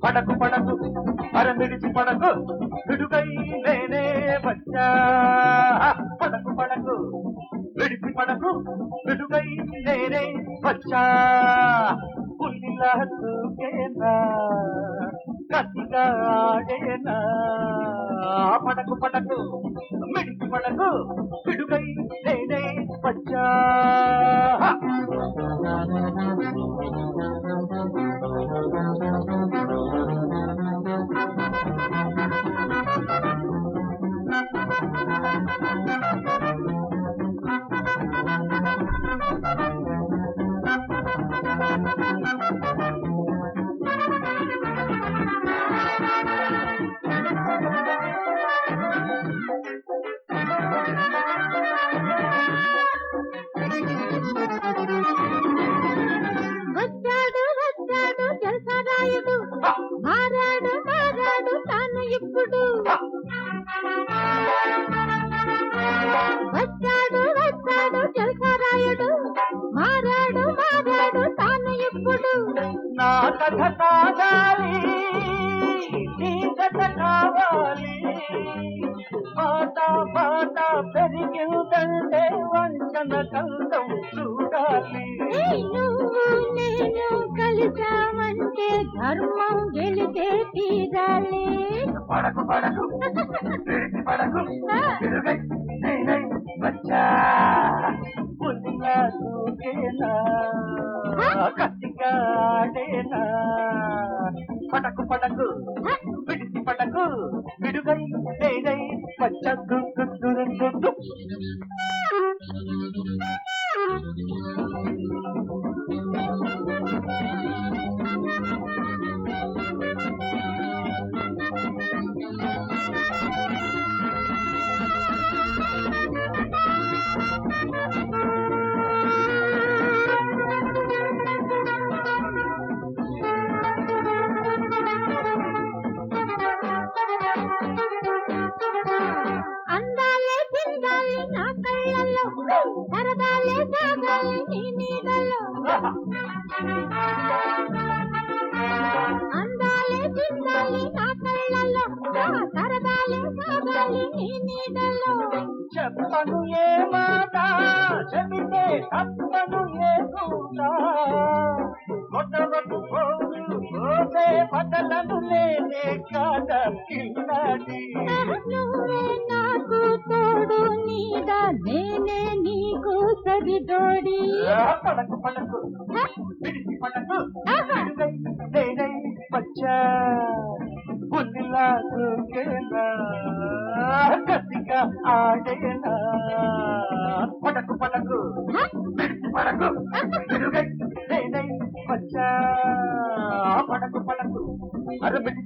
పడకు పడకు అరమిడిచి పడకు విడుగై నేనే వచ్చా. పడకు పడకు విడిచి పడకు విడుగై నేనే వచ్చా. పుల్లిలా దూకేనా కసిగా ఆడేనా. పడకు పడకు విడిచి పడకు విడుగై నేనే వచ్చా. వచ్చాడు వచ్చాడు జలసరాయుడు, మారాడు మారాడు తాను ఇప్పుడు. వచ్చాడు వచ్చాడు జలసరాయుడు, మారాడు మారాడు తాను ఇప్పుడు. నా కథ కావాలి నీ కథ కావాలి. మాట మాట పెరిగిందంటే వంచన కందం చూడాలి. నువ్వు నేను కలిసామంటే ధర్మం గెలితే తీరాలి. పడకు పడకు విడిచి పడకు విడుగై నేనై వచ్చా. పుల్లిలా దూకేనా కసిగా ఆడేనా. పడకు పడకు విడిచి పడకు విడుగై నేనై వచ్చా. గుగ్గు అందాలే చిందాలి నా కళ్ళల్లో, సరదాలే సాగాలి నీ నీడల్లో. అందాలే చిందాలి నా కళ్ళల్లో, సరదాలే సాగాలి నీ నీడల్లో. చెప్పను ఏ మాట చెబితే తప్పను ఏ కూట. మొట్టమొదటి పోతే బదలను లేనే కాద పిల్లాడి. నువ్వే నాకు తోడు నీడ, నేనే నీకు సరిదోడి. పడకు పడకు విడిచి పడకు విడుగై నేనై వచ్చా. పుల్లిలా దూకేనా కసిగా ఆడేనా. పడకు పడకు విడిచి పడకు విడుగై నేనై వచ్చా. పడకు పడకు అరమిడి